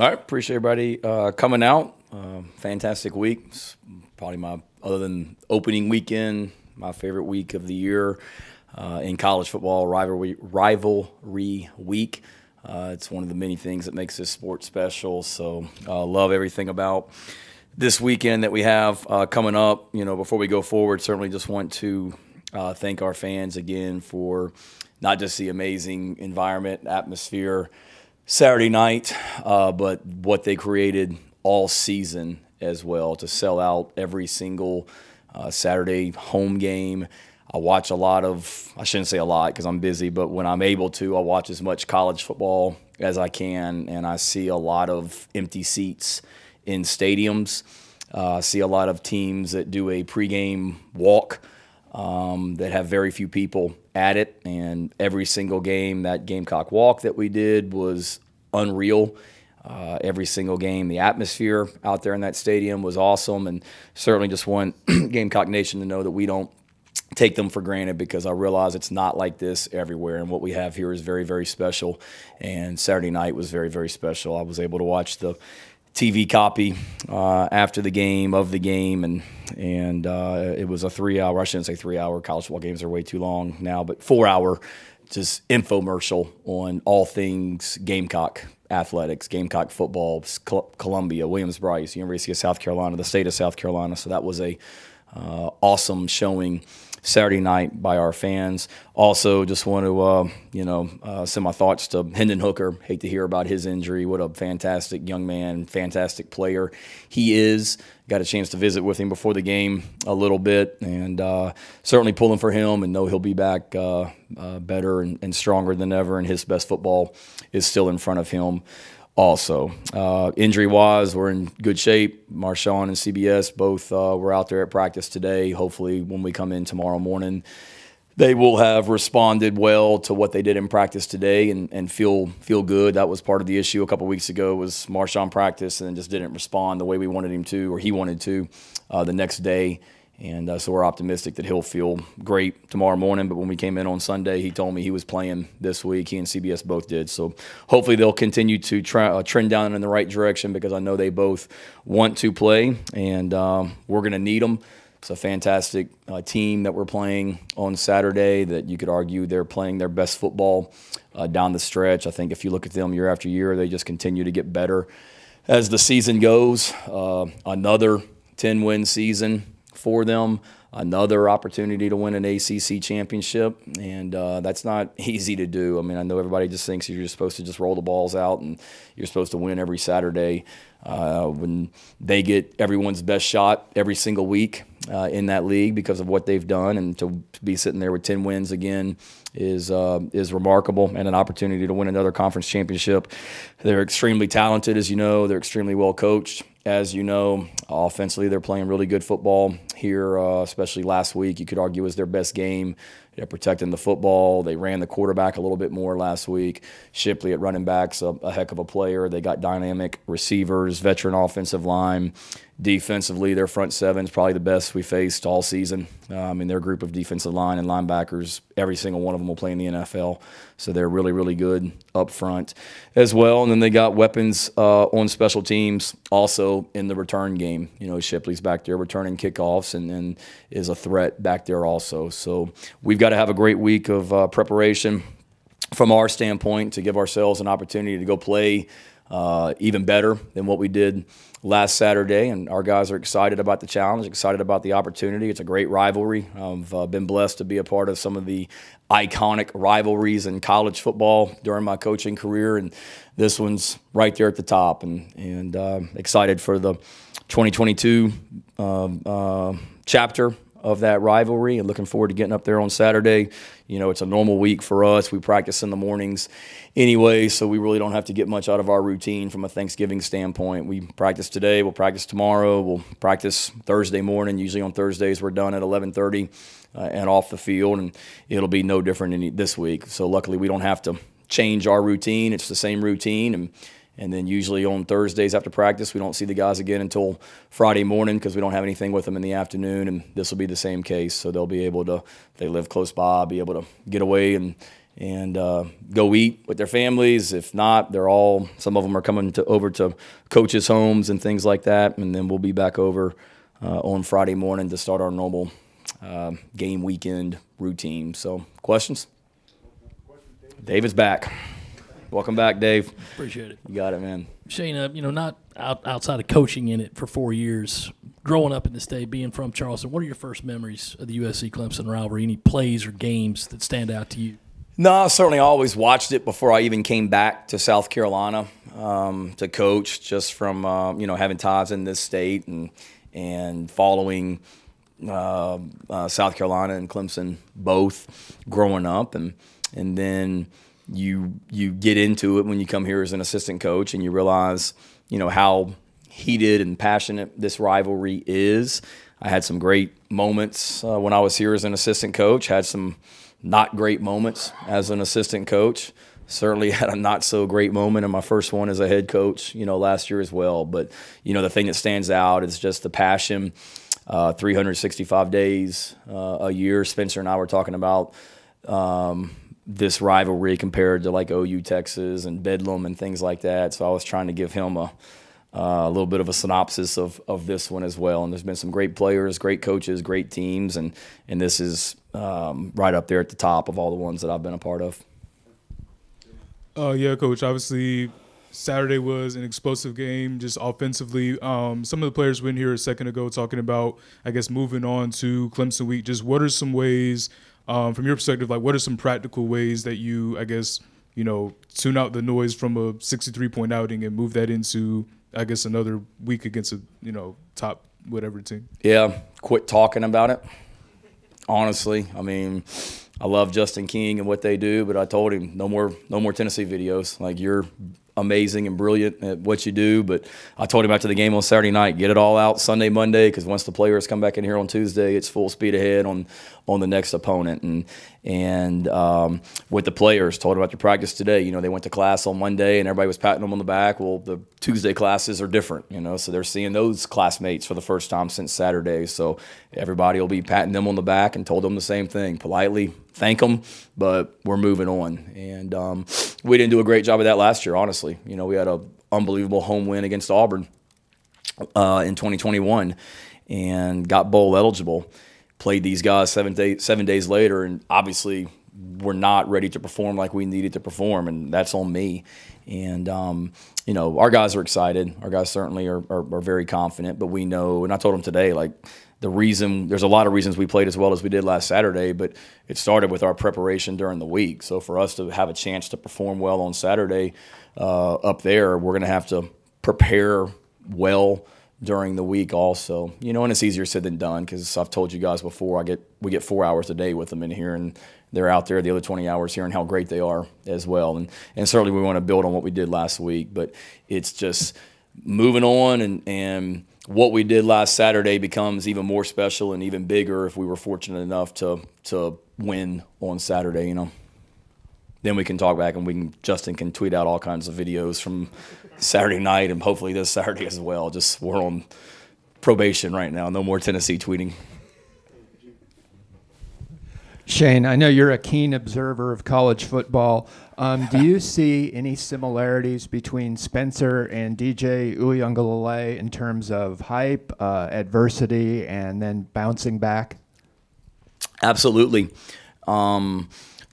All right, appreciate everybody coming out. Fantastic week. It's probably other than opening weekend, my favorite week of the year in college football, rivalry week. It's one of the many things that makes this sport special. So love everything about this weekend that we have coming up. You know, before we go forward, certainly just want to thank our fans again for not just the amazing environment, atmosphere, Saturday night, but what they created all season as well to sell out every single Saturday home game. I watch a lot of, I shouldn't say a lot because I'm busy, but when I'm able to, I watch as much college football as I can, and I see a lot of empty seats in stadiums. I see a lot of teams that do a pregame walk that have very few people at it, and every single game, that Gamecock walk that we did was unreal. Every single game, the atmosphere out there in that stadium was awesome, and certainly just want Gamecock Nation to know that we don't take them for granted, because I realize it's not like this everywhere, and what we have here is very, very special. And Saturday night was very, very special. I was able to watch the TV copy after the game, of the game, and it was a 3-hour, I shouldn't say 3-hour, college football games are way too long now, but 4-hour just infomercial on all things Gamecock athletics, Gamecock football, Columbia, Williams-Brice, University of South Carolina, the state of South Carolina. So that was a awesome showing Saturday night by our fans. Also, just want to send my thoughts to Hendon Hooker. Hate to hear about his injury. What a fantastic young man, fantastic player he is. Got a chance to visit with him before the game a little bit, and certainly pulling for him, and know he'll be back better and stronger than ever, and his best football is still in front of him. Also, injury-wise, we're in good shape. Marshawn and CBS both were out there at practice today. Hopefully, when we come in tomorrow morning, they will have responded well to what they did in practice today and feel good. That was part of the issue a couple weeks ago, was Marshawn practice and just didn't respond the way we wanted him to, or he wanted to, the next day. And so we're optimistic that he'll feel great tomorrow morning. But when we came in on Sunday, he told me he was playing this week. He and CBS both did. So hopefully they'll continue to trend down in the right direction, because I know they both want to play, and we're going to need them. It's a fantastic team that we're playing on Saturday that you could argue they're playing their best football down the stretch. I think if you look at them year after year, they just continue to get better as the season goes. Another 10-win season for them, another opportunity to win an ACC championship, and that's not easy to do. I mean, I know everybody just thinks you're just supposed to just roll the balls out and you're supposed to win every Saturday. When they get everyone's best shot every single week in that league because of what they've done, and to be sitting there with 10 wins again is remarkable, and an opportunity to win another conference championship. They're extremely talented, as you know. They're extremely well coached, as you know. Offensively, they're playing really good football here, especially last week. You could argue was their best game. They're protecting the football. They ran the quarterback a little bit more last week. Shipley at running back's a heck of a player. They got dynamic receivers, veteran offensive line. Defensively, their front seven is probably the best we faced all season. Their group of defensive line and linebackers, every single one of them will play in the NFL. So they're really, really good up front as well. And then they got weapons on special teams also in the return game. You know, Shipley's back there returning kickoffs and is a threat back there also. So we've got to have a great week of preparation from our standpoint to give ourselves an opportunity to go play even better than what we did last Saturday, and our guys are excited about the challenge, excited about the opportunity. It's a great rivalry. I've been blessed to be a part of some of the iconic rivalries in college football during my coaching career, and this one's right there at the top, and excited for the 2022 chapter of that rivalry, and looking forward to getting up there on Saturday. You know, it's a normal week for us. We practice in the mornings anyway, so we really don't have to get much out of our routine from a Thanksgiving standpoint. We practice today, we'll practice tomorrow, we'll practice Thursday morning. Usually on Thursdays we're done at 11:30 and off the field, and it'll be no different this week. So luckily we don't have to change our routine. It's the same routine, and then usually on Thursdays after practice, we don't see the guys again until Friday morning because we don't have anything with them in the afternoon, and this will be the same case. So they'll be able to, if they live close by, be able to get away and and go eat with their families. If not, some of them are coming over to coaches' homes and things like that, and then we'll be back over on Friday morning to start our normal game weekend routine. So, questions? David's back. Welcome back, Dave. Appreciate it. You got it, man. Shane, not outside of coaching in it for 4 years, growing up in the state, being from Charleston, what are your first memories of the USC-Clemson rivalry? Any plays or games that stand out to you? No, certainly I always watched it before I even came back to South Carolina to coach, just from having ties in this state and following South Carolina and Clemson both growing up, and then you get into it when you come here as an assistant coach, and you realize how heated and passionate this rivalry is. I had some great moments when I was here as an assistant coach, had some not great moments as an assistant coach. Certainly had a not so great moment in my first one as a head coach, last year as well. But, the thing that stands out is just the passion, 365 days a year. Spencer and I were talking about this rivalry compared to like OU Texas and Bedlam and things like that. So I was trying to give him a little bit of a synopsis of this one as well. And there's been some great players, great coaches, great teams, and this is right up there at the top of all the ones that I've been a part of. Yeah, Coach. Obviously, Saturday was an explosive game, just offensively. Some of the players went here a second ago talking about, I guess, moving on to Clemson week. Just what are some ways, from your perspective, like what are some practical ways that you, I guess, tune out the noise from a 63-point outing and move that into, I guess, another week against a, top whatever team? Yeah, quit talking about it. Honestly, I mean, I love Justin King and what they do, but I told him no more Tennessee videos. Like, you're amazing and brilliant at what you do, but I told him after the game on Saturday night, get it all out Sunday, Monday, because once the players come back in here on Tuesday, it's full speed ahead on the next opponent. And with the players, told about your practice today. They went to class on Monday and everybody was patting them on the back. Well, the Tuesday classes are different, so they're seeing those classmates for the first time since Saturday. So everybody will be patting them on the back, and told them the same thing, politely thank them, but we're moving on. And we didn't do a great job of that last year, honestly. We had an unbelievable home win against Auburn in 2021 and got bowl eligible. Played these guys 7 days later, and obviously we're not ready to perform like we needed to perform, and that's on me. And our guys are excited. Our guys certainly are very confident, but we know, and I told them today, like, there's a lot of reasons we played as well as we did last Saturday, but it started with our preparation during the week. So for us to have a chance to perform well on Saturday up there, we're going to have to prepare well during the week also. And it's easier said than done, because I've told you guys before, we get 4 hours a day with them in here, and they're out there the other 20 hours hearing how great they are as well. And certainly we want to build on what we did last week, but it's just moving on, and what we did last Saturday becomes even more special and even bigger if we were fortunate enough to win on Saturday, Then we can talk back, and Justin can tweet out all kinds of videos from Saturday night and hopefully this Saturday as well. Just, we're on probation right now. No more Tennessee tweeting. Shane, I know you're a keen observer of college football. Do you see any similarities between Spencer and DJ Uiagalelei in terms of hype, adversity, and then bouncing back? Absolutely.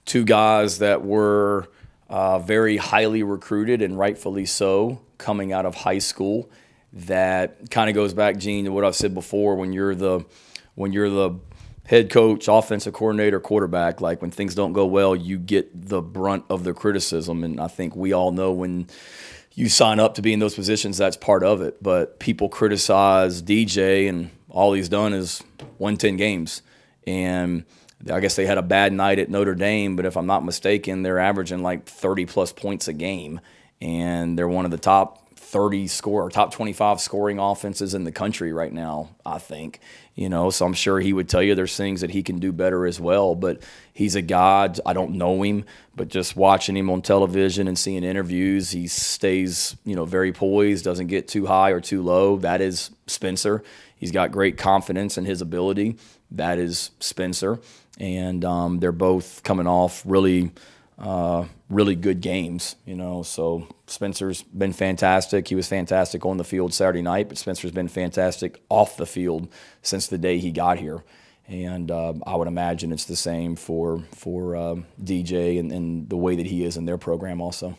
Two guys that were very highly recruited, and rightfully so, coming out of high school. That kind of goes back, Gene, to what I've said before. When you're the head coach, offensive coordinator, quarterback, like, when things don't go well, you get the brunt of the criticism. And I think we all know when you sign up to be in those positions, that's part of it. But people criticize DJ, and all he's done is won 10 games. And I guess they had a bad night at Notre Dame, but if I'm not mistaken, they're averaging like 30-plus points a game. And they're one of the top 25 scoring offenses in the country right now, I think. So I'm sure he would tell you there's things that he can do better as well. But he's a guy, I don't know him, but just watching him on television and seeing interviews, he stays, very poised, doesn't get too high or too low. That is Spencer. He's got great confidence in his ability. That is Spencer. And they're both coming off really really good games, So Spencer's been fantastic. He was fantastic on the field Saturday night, but Spencer's been fantastic off the field since the day he got here. And I would imagine it's the same for DJ and the way that he is in their program also.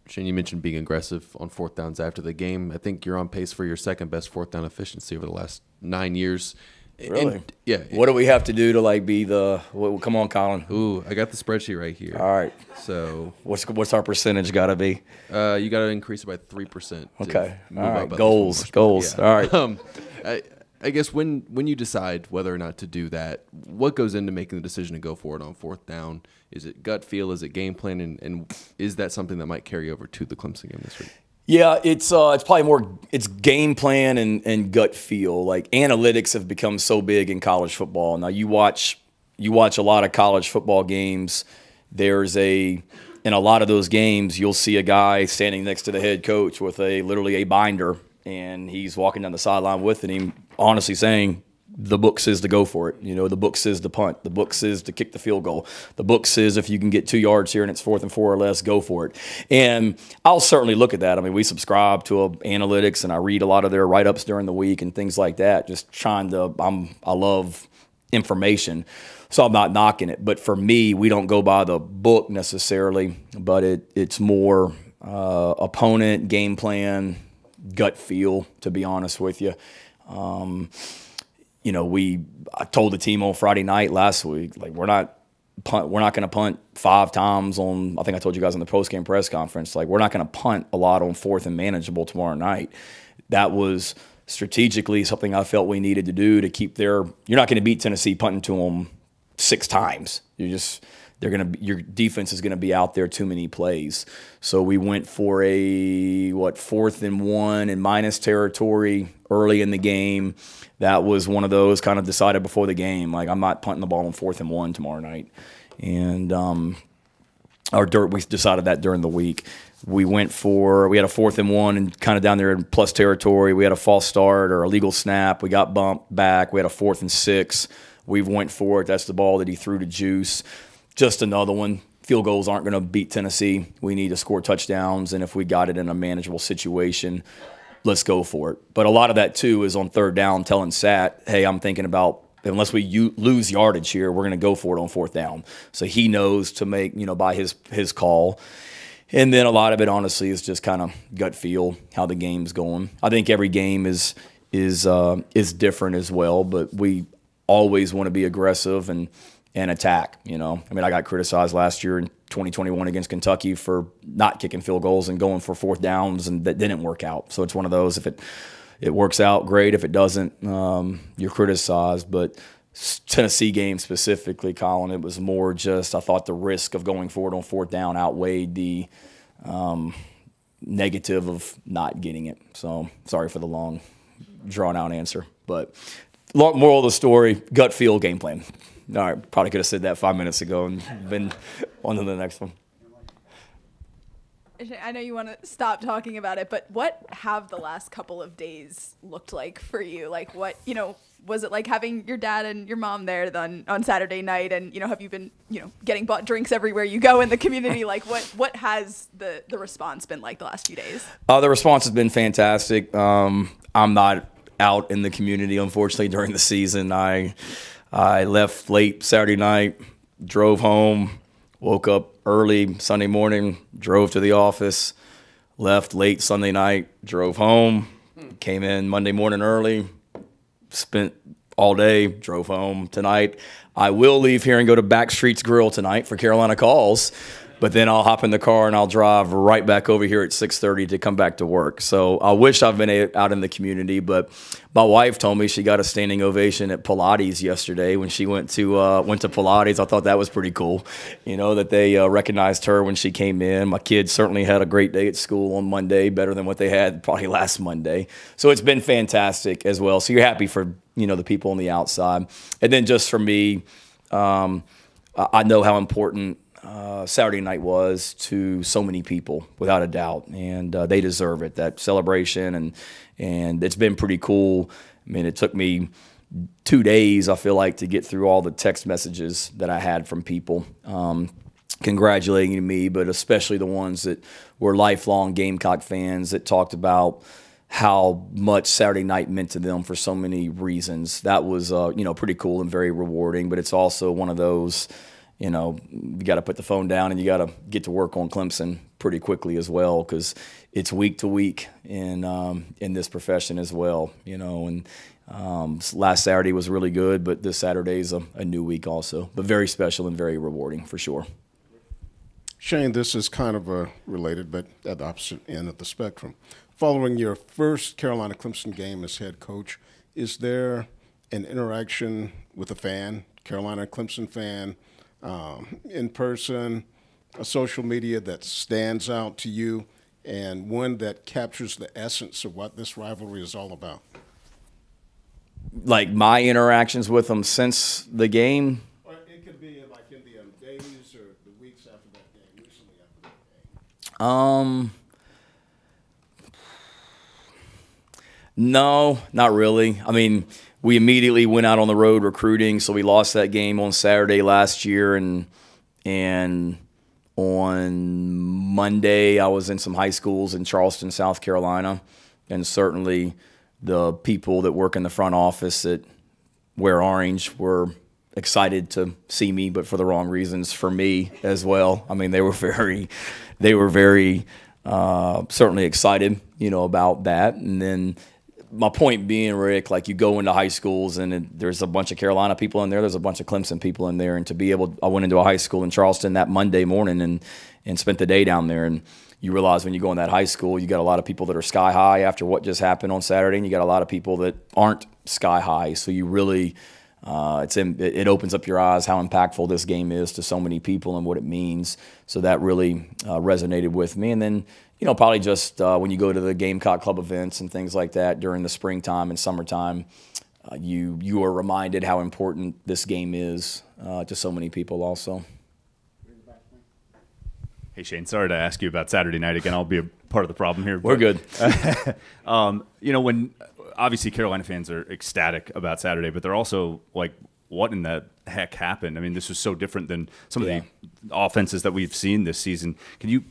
Shane, you mentioned being aggressive on fourth downs after the game. I think you're on pace for your second best fourth down efficiency over the last 9 years. Really? And, yeah. What do we have to do to be the? Come on, Colin. Ooh, I got the spreadsheet right here. All right. So what's our percentage got to be? You got to increase it by 3%. Okay. All right. Goals. Yeah. All right. I guess when you decide whether or not to do that, what goes into making the decision to go for it on fourth down? Is it gut feel? Is it game plan? And is that something that might carry over to the Clemson game this week? Yeah, it's probably more it's game plan and gut feel. Analytics have become so big in college football. Now you watch a lot of college football games. In a lot of those games you'll see a guy standing next to the head coach with literally a binder, and he's walking down the sideline with him, honestly saying, the book says to go for it. The book says to punt. The book says to kick the field goal. The book says if you can get 2 yards here and it's 4th and 4 or less, go for it. And I'll certainly look at that. I mean, we subscribe to analytics, and I read a lot of their write-ups during the week and things like that. Just I love information, so I'm not knocking it. But for me, we don't go by the book necessarily, but it's more opponent, game plan, gut feel, to be honest with you. I told the team on Friday night last week, we're not going to punt 5 times on. I think I told you guys in the post-game press conference, we're not going to punt a lot on 4th and manageable tomorrow night. That was strategically something I felt we needed to do to keep their. You're not going to beat Tennessee punting to them 6 times. Your defense is going to be out there too many plays. So we went for a 4th and 1 in minus territory early in the game. That was one of those kind of decided before the game. I'm not punting the ball on 4th and 1 tomorrow night. And we decided that during the week. We had a 4th and 1 and kind of down there in plus territory. We had a false start or a legal snap. We got bumped back. We had a 4th and 6. We went for it. That's the ball that he threw to Juice. Just another one. Field goals aren't going to beat Tennessee. We need to score touchdowns, and if we got it in a manageable situation, let's go for it. But a lot of that, too, is on 3rd down telling Sat, hey, I'm thinking about, unless we lose yardage here, we're going to go for it on 4th down. So he knows to make, by his call. And then a lot of it, honestly, is just kind of gut feel, how the game's going. I think every game is different as well, but we always want to be aggressive and attack, I mean, I got criticized last year in 2021 against Kentucky for not kicking field goals and going for 4th downs, and that didn't work out. So it's one of those, if it works out, great. If it doesn't, you're criticized. But Tennessee game specifically, Colin, it was more just I thought the risk of going forward on 4th down outweighed the negative of not getting it. So sorry for the long, drawn-out answer. But moral of the story, gut feel, game plan. All right, probably could have said that 5 minutes ago and been on to the next one. I know you want to stop talking about it, but what have the last couple of days looked like for you? What, was it like having your dad and your mom there on Saturday night? And, have you been, getting bought drinks everywhere you go in the community? What has the response been like the last few days? The response has been fantastic. I'm not out in the community, unfortunately, during the season. I left late Saturday night, drove home, woke up early Sunday morning, drove to the office, left late Sunday night, drove home, came in Monday morning early, spent all day, drove home tonight. I will leave here and go to Backstreet's Grill tonight for Carolina Calls, but then I'll hop in the car and I'll drive right back over here at 6:30 to come back to work. So I wish I've been out in the community, but my wife told me she got a standing ovation at Pilates yesterday when she went to Pilates. I thought that was pretty cool, that they recognized her when she came in. My kids certainly had a great day at school on Monday, better than what they had probably last Monday. So it's been fantastic as well. So you're happy for, the people on the outside. And then just for me, I know how important Saturday night was to so many people, without a doubt, and they deserve it. That celebration, and it's been pretty cool. I mean, it took me 2 days, I feel like, to get through all the text messages that I had from people. congratulating me, but especially the ones that were lifelong Gamecock fans that talked about how much Saturday night meant to them for so many reasons. That was, pretty cool and very rewarding, but it's also one of those, you got to put the phone down and you got to get to work on Clemson pretty quickly as well, because it's week to week in this profession as well, and last Saturday was really good, but this Saturday is a new week also, but very special and very rewarding for sure. Shane, this is kind of related, but at the opposite end of the spectrum. Following your first Carolina Clemson game as head coach, is there an interaction with a fan, Carolina Clemson fan, in person, a social media that stands out to you, and one that captures the essence of what this rivalry is all about? Like my interactions with them since the game? Or it could be like in the days or the weeks after that game, recently after that game. No, not really. I mean, we immediately went out on the road recruiting, so we lost that game on Saturday last year, and on Monday I was in some high schools in Charleston, South Carolina, and certainly the people that work in the front office that wear orange were excited to see me, but for the wrong reasons for me as well. I mean, they were very certainly excited, about that. And then my point being, Rick, like you go into high schools and there's a bunch of Carolina people in there, there's a bunch of Clemson people in there, and to be able, I went into a high school in Charleston that Monday morning and spent the day down there, and you realize when you go in that high school, you got a lot of people that are sky high after what just happened on Saturday, and you got a lot of people that aren't sky high. So you really, it opens up your eyes how impactful this game is to so many people and what it means. So that really resonated with me. And then, probably just when you go to the Gamecock Club events and things like that during the springtime and summertime, you are reminded how important this game is to so many people also. Hey, Shane, sorry to ask you about Saturday night again. I'll be a part of the problem here. We're good. When obviously Carolina fans are ecstatic about Saturday, but they're also like, what in the heck happened? I mean, this was so different than some of the offenses that we've seen this season. Can you,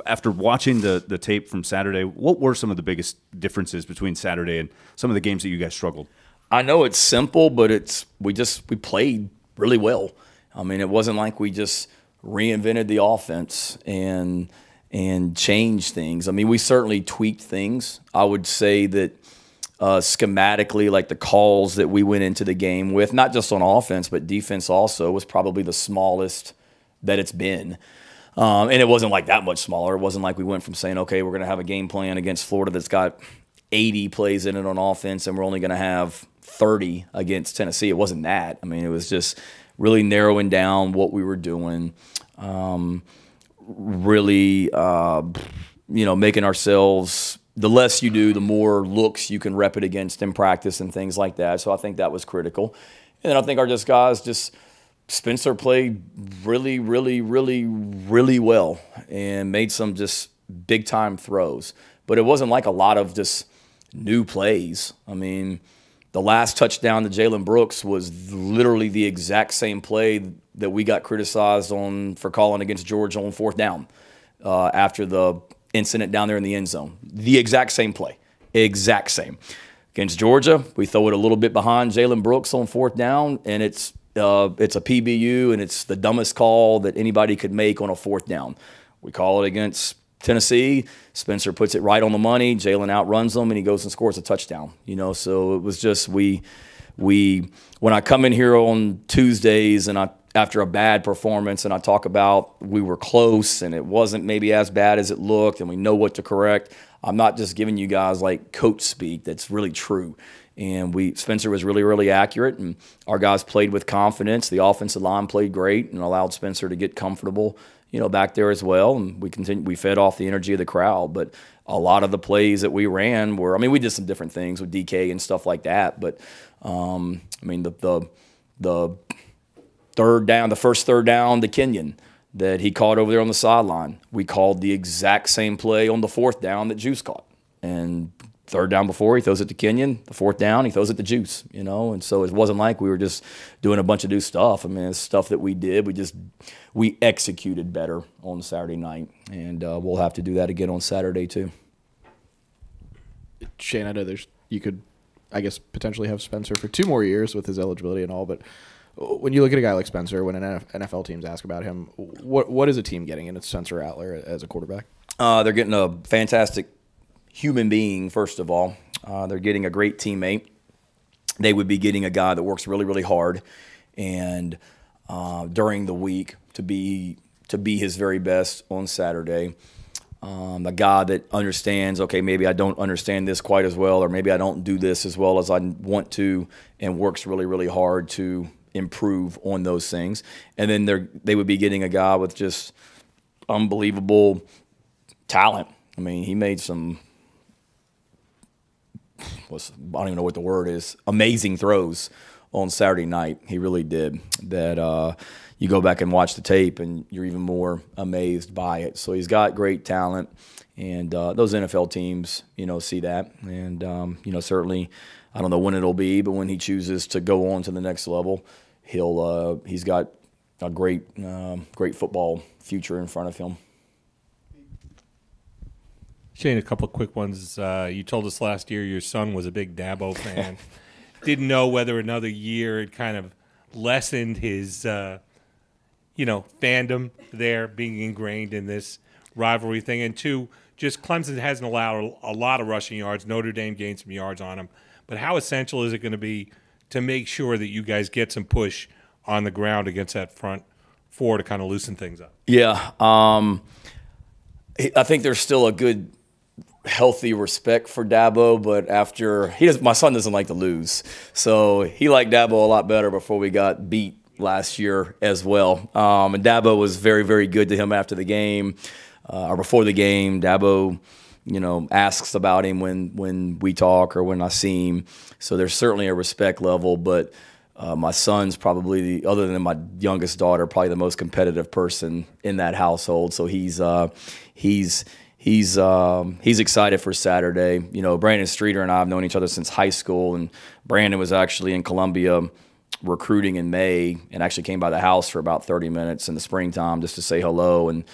after watching the tape from Saturday, what were some of the biggest differences between Saturday and some of the games that you guys struggled? I know it's simple, but we played really well. I mean, it wasn't like we just reinvented the offense and changed things. I mean, we certainly tweaked things. I would say that schematically, like the calls that we went into the game with, not just on offense, but defense also, was probably the smallest that it's been. And it wasn't like that much smaller. It wasn't like we went from saying, okay, we're going to have a game plan against Florida that's got 80 plays in it on offense, and we're only going to have 30 against Tennessee. It wasn't that. I mean, it was just really narrowing down what we were doing, really, making ourselves, the less you do, the more looks you can rep it against in practice and things like that. So I think that was critical. And then I think our guys Spencer played really, really, really, really well and made some just big-time throws. But it wasn't like a lot of just new plays. I mean, the last touchdown to Jalen Brooks was literally the exact same play that we got criticized on for calling against Georgia on fourth down after the incident down there in the end zone. The exact same play. Exact same. Against Georgia, we throw it a little bit behind Jalen Brooks on fourth down, and it's a PBU, and it's the dumbest call that anybody could make on a fourth down. We call it against Tennessee. Spencer puts it right on the money. Jalen outruns them, and he goes and scores a touchdown. So it was just we when I come in here on Tuesdays and after a bad performance and I talk about we were close and it wasn't maybe as bad as it looked and we know what to correct, I'm not just giving you guys like coach speak. That's really true. And Spencer was really, really accurate, and our guys played with confidence. The offensive line played great and allowed Spencer to get comfortable, back there as well. And we fed off the energy of the crowd. But a lot of the plays that we ran were, we did some different things with DK and stuff like that. But the first third down to Kenyon that he caught over there on the sideline, we called the exact same play on the fourth down that Juice caught. And third down before, he throws it to Kenyon. The fourth down, he throws it to Juice, And so it wasn't like we were just doing a bunch of new stuff. I mean, it's stuff that we did. We executed better on Saturday night, and we'll have to do that again on Saturday too. Shane, I know you could, I guess, potentially have Spencer for 2 more years with his eligibility and all, but when you look at a guy like Spencer, when NFL teams ask about him, what is a team getting in Spencer Rattler as a quarterback? They're getting a fantastic human being, first of all. They're getting a great teammate. They would be getting a guy that works really, really hard and during the week to be his very best on Saturday. A guy that understands, okay, maybe I don't understand this quite as well, or maybe I don't do this as well as I want to, and works really, really hard to improve on those things. And then they would be getting a guy with just unbelievable talent. I mean, he made some – I don't even know what the word is, amazing throws on Saturday night. He really did. That you go back and watch the tape and you're even more amazed by it. So he's got great talent, and those NFL teams, see that. And, certainly I don't know when it'll be, but when he chooses to go on to the next level, he's got a great football future in front of him. Shane, a couple of quick ones. You told us last year your son was a big Dabo fan. Didn't know whether another year had kind of lessened his, fandom there, being ingrained in this rivalry thing. And 2, just Clemson hasn't allowed a lot of rushing yards. Notre Dame gained some yards on him. But how essential is it going to be to make sure that you guys get some push on the ground against that front 4 to kind of loosen things up? Yeah. I think there's still a good – healthy respect for Dabo, but my son doesn't like to lose, so he liked Dabo a lot better before we got beat last year as well. And Dabo was very, very good to him after the game or before the game. Dabo, asks about him when we talk or when I see him. So there's certainly a respect level, but my son's probably other than my youngest daughter, probably the most competitive person in that household. So he's excited for Saturday. Brandon Streeter and I have known each other since high school, and Brandon was actually in Columbia recruiting in May and actually came by the house for about 30 minutes in the springtime just to say hello, and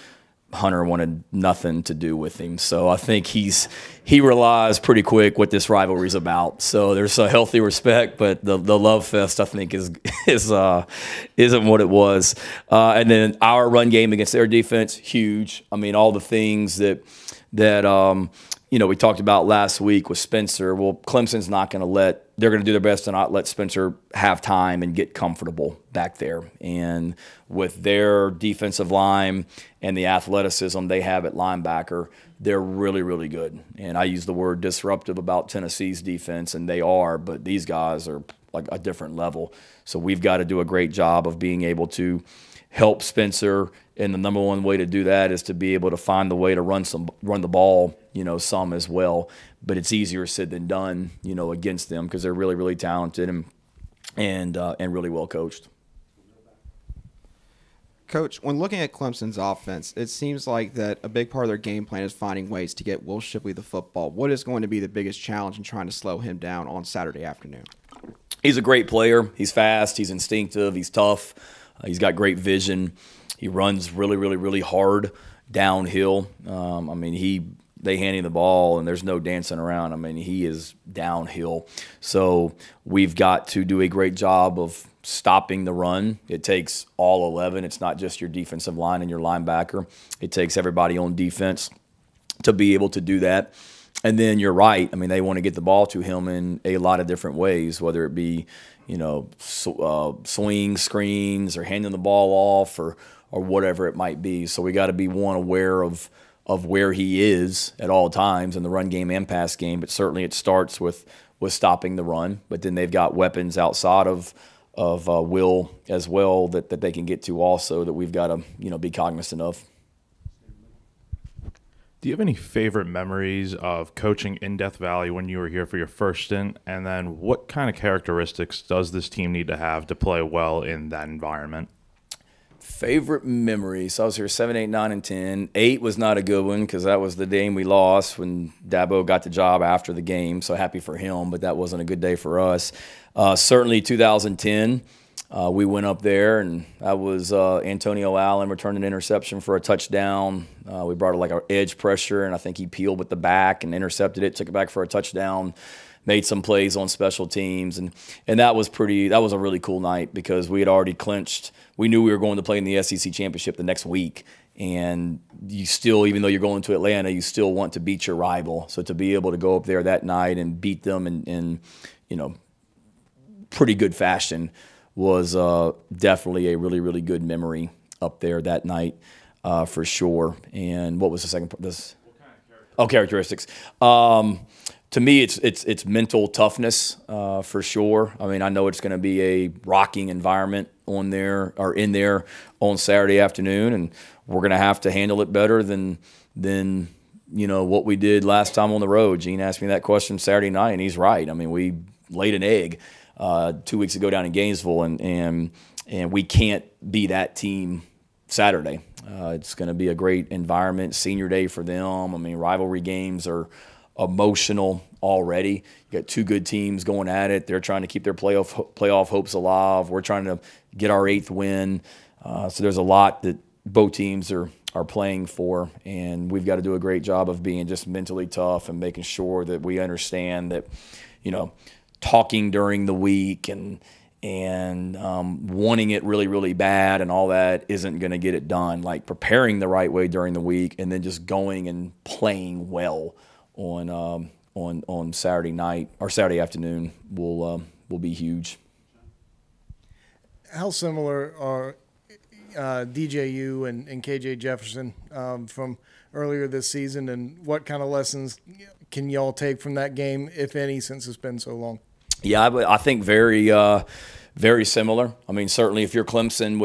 Hunter wanted nothing to do with him. So I think he realized pretty quick what this rivalry is about. So there's a healthy respect, but the love fest I think isn't what it was. And then our run game against their defense, huge. I mean, all the things that we talked about last week with Spencer. Well, Clemson's not going to they're going to do their best to not let Spencer have time and get comfortable back there. And with their defensive line and the athleticism they have at linebacker, they're really, really good. And I use the word disruptive about Tennessee's defense, and they are, but these guys are like a different level. So we've got to do a great job of being able to help Spencer, and the number one way to do that is to be able to find the way to run the ball, some as well. But it's easier said than done, against them because they're really, really talented and really well coached. Coach, when looking at Clemson's offense, it seems like that a big part of their game plan is finding ways to get Will Shipley the football. What is going to be the biggest challenge in trying to slow him down on Saturday afternoon? He's a great player. He's fast. He's instinctive. He's tough. He's got great vision. He runs really, really, really hard downhill. They hand him the ball, and there's no dancing around. I mean, he is downhill. So we've got to do a great job of stopping the run. It takes all 11. It's not just your defensive line and your linebacker. It takes everybody on defense to be able to do that. And then you're right. I mean, they want to get the ball to him in a lot of different ways, whether it be, swing screens or handing the ball off or whatever it might be. So we got to be aware of where he is at all times in the run game and pass game. But certainly it starts with stopping the run. But then they've got weapons outside of Will as well that they can get to also that we've got to be cognizant of. Do you have any favorite memories of coaching in Death Valley when you were here for your first stint? And then what kind of characteristics does this team need to have to play well in that environment? Favorite memory. So I was here 7, 8, 9, and 10. 8 was not a good one because that was the game we lost when Dabo got the job after the game. So happy for him, but that wasn't a good day for us. Certainly 2010. We went up there, and that was Antonio Allen returned an interception for a touchdown. We brought like our edge pressure, and I think he peeled with the back and intercepted it, took it back for a touchdown, made some plays on special teams, and that was a really cool night because we had already clinched. We knew we were going to play in the SEC championship the next week, and you still, even though you're going to Atlanta, you still want to beat your rival. So to be able to go up there that night and beat them in pretty good fashion was definitely a really, really good memory up there that night for sure. And what was the second part? Characteristics. To me, it's mental toughness for sure. I mean, I know it's going to be a rocking environment in there on Saturday afternoon, and we're going to have to handle it better than what we did last time on the road. Gene asked me that question Saturday night, and he's right. I mean, we laid an egg 2 weeks ago down in Gainesville, and we can't be that team Saturday. It's going to be a great environment, senior day for them. I mean, rivalry games are emotional already. You got two good teams going at it. They're trying to keep their playoff hopes alive. We're trying to get our 8th win. So there's a lot that both teams are playing for, and we've got to do a great job of being just mentally tough and making sure that we understand that, talking during the week and wanting it really, really bad and all that isn't going to get it done. Like preparing the right way during the week and then just going and playing well on Saturday night or Saturday afternoon will be huge. How similar are DJU and KJ Jefferson from earlier this season, and what kind of lessons can y'all take from that game, if any, since it's been so long? Yeah, I think very, very similar. I mean, certainly if you're Clemson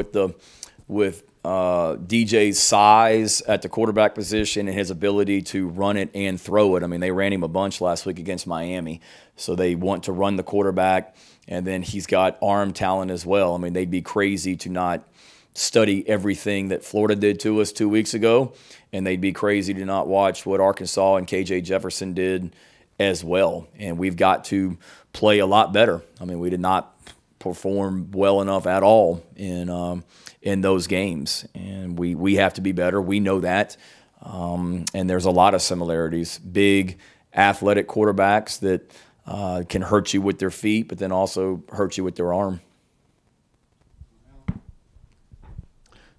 with DJ's size at the quarterback position and his ability to run it and throw it. I mean, they ran him a bunch last week against Miami, so they want to run the quarterback, and then he's got arm talent as well. I mean, they'd be crazy to not study everything that Florida did to us 2 weeks ago, and they'd be crazy to not watch what Arkansas and KJ Jefferson did as well. And we've got to play a lot better. I mean, we did not perform well enough at all in those games, and we have to be better. We know that, and there's a lot of similarities. Big, athletic quarterbacks that can hurt you with their feet, but then also hurt you with their arm.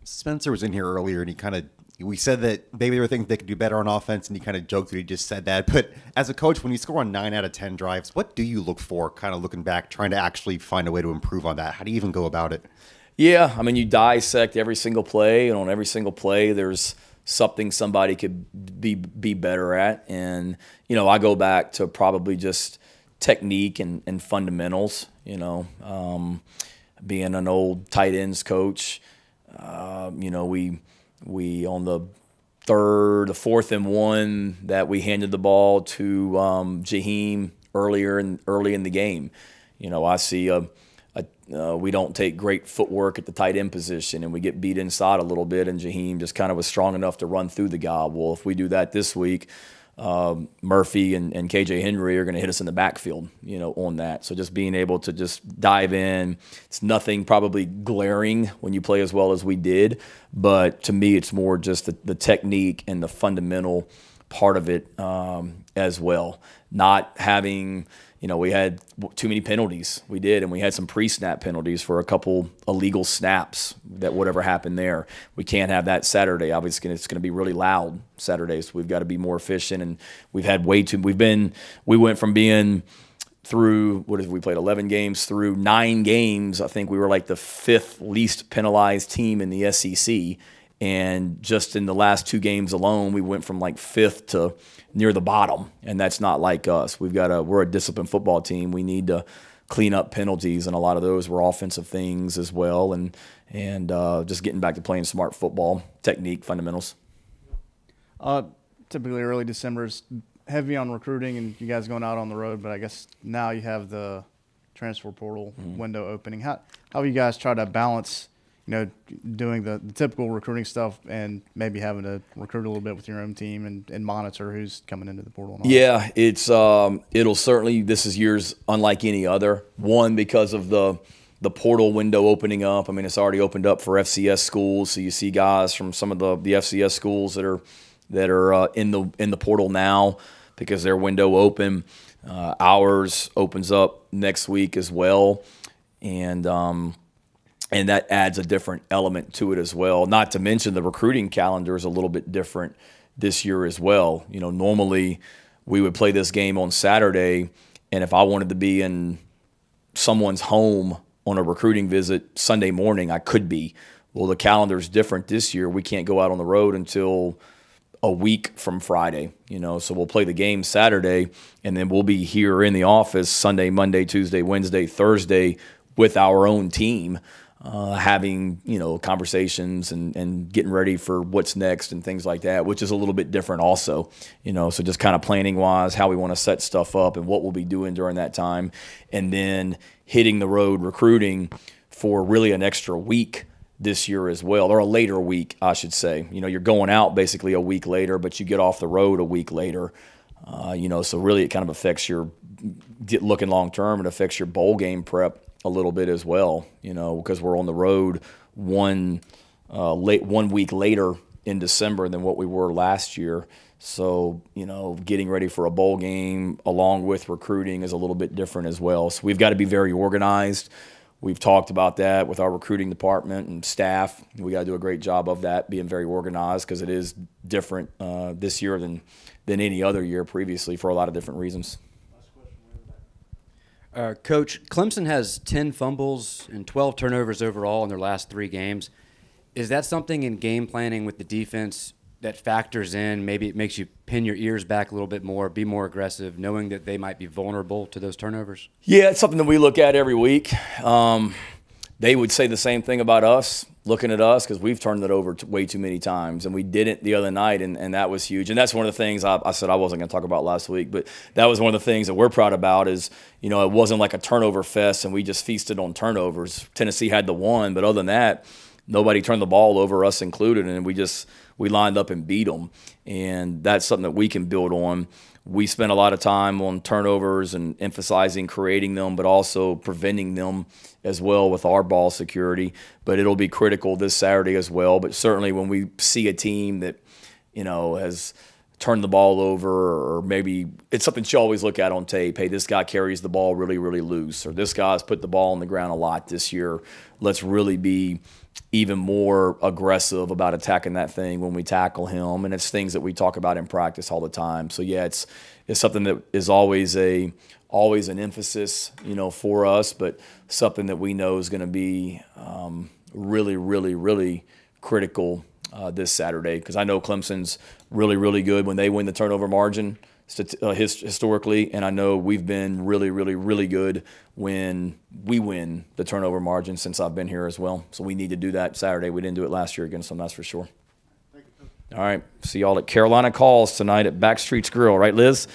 Spencer was in here earlier, and we said that maybe there were things they could do better on offense, and he kind of joked that he just said that. But as a coach, when you score on 9 out of 10 drives, what do you look for, kind of looking back, trying to actually find a way to improve on that? How do you even go about it? Yeah, I mean, you dissect every single play, and on every single play there's something somebody could be better at. And, I go back to probably just technique and fundamentals, being an old tight ends coach. We on the 4th and 1 that we handed the ball to Jaheim early in the game. I see we don't take great footwork at the tight end position, and we get beat inside a little bit, and Jaheim just kind of was strong enough to run through the guy. Well, if we do that this week, Murphy and KJ Henry are going to hit us in the backfield, on that. So just being able to just dive in. It's nothing probably glaring when you play as well as we did, but to me it's more just the technique and the fundamental part of it as well. Not having, we had too many penalties. We did, and we had some pre-snap penalties for a couple illegal snaps that whatever happened there. We can't have that Saturday. Obviously, it's going to be really loud Saturdays. So we've got to be more efficient, and we've had we went from being through, we played 11 games through 9 games. I think we were like the 5th least penalized team in the SEC. And just in the last 2 games alone, we went from like 5th to near the bottom, and that's not like us. We're a disciplined football team. We need to clean up penalties, and a lot of those were offensive things as well, and just getting back to playing smart football, technique, fundamentals. Typically early December is heavy on recruiting, and you guys going out on the road, but I guess now you have the transfer portal window opening. How have you guys try to balance doing the typical recruiting stuff and maybe having to recruit a little bit with your own team and monitor who's coming into the portal? And all Yeah, it's it'll certainly. This is years unlike any other. One, because of the portal window opening up. I mean, it's already opened up for FCS schools, so you see guys from some of the FCS schools that are in the portal now because their window open. Ours opens up next week as well, and that adds a different element to it as well. Not to mention the recruiting calendar is a little bit different this year as well. Normally we would play this game on Saturday, and if I wanted to be in someone's home on a recruiting visit Sunday morning, I could be. Well, the calendar is different this year. We can't go out on the road until a week from Friday, so we'll play the game Saturday, and then we'll be here in the office Sunday, Monday, Tuesday, Wednesday, Thursday with our own team, having, conversations and getting ready for what's next and things like that, which is a little bit different also, so just kind of planning wise, how we want to set stuff up and what we'll be doing during that time. And then hitting the road recruiting for really an extra week this year as well, or a later week, I should say. You're going out basically a week later, but you get off the road a week later. So really it kind of affects your looking long term. It affects your bowl game prep a little bit as well, because we're on the road one week later in December than what we were last year. So, getting ready for a bowl game along with recruiting is a little bit different as well. So we've got to be very organized. We've talked about that with our recruiting department and staff. We got to do a great job of that, being very organized, because it is different this year than any other year previously for a lot of different reasons. Coach, Clemson has 10 fumbles and 12 turnovers overall in their last 3 games. Is that something in game planning with the defense that factors in? Maybe it makes you pin your ears back a little bit more, be more aggressive, knowing that they might be vulnerable to those turnovers? Yeah, it's something that we look at every week. They would say the same thing about us, looking at us, because we've turned it over way too many times, and we didn't the other night, and that was huge. And that's one of the things I said I wasn't going to talk about last week, but that was one of the things that we're proud about is, it wasn't like a turnover fest and we just feasted on turnovers. Tennessee had the one, but other than that, nobody turned the ball over, us included, and we lined up and beat them. And that's something that we can build on. We spent a lot of time on turnovers and emphasizing creating them, but also preventing them as well with our ball security. But it'll be critical this Saturday as well. But certainly when we see a team that, has turned the ball over, or maybe it's something you always look at on tape. Hey, this guy carries the ball really, really loose, or this guy's put the ball on the ground a lot this year. Let's really be even more aggressive about attacking that thing when we tackle him. And it's things that we talk about in practice all the time. So yeah, it's something that is always an emphasis, for us, but something that we know is going to be really, really, really critical this Saturday, because I know Clemson's really, really good when they win the turnover margin historically, and I know we've been really, really, really good when we win the turnover margin since I've been here as well. So we need to do that Saturday. We didn't do it last year against them, that's for sure. All right, see y'all at Carolina Calls tonight at Backstreet's Grill, right, Liz?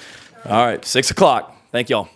All right, 6 o'clock. Thank y'all.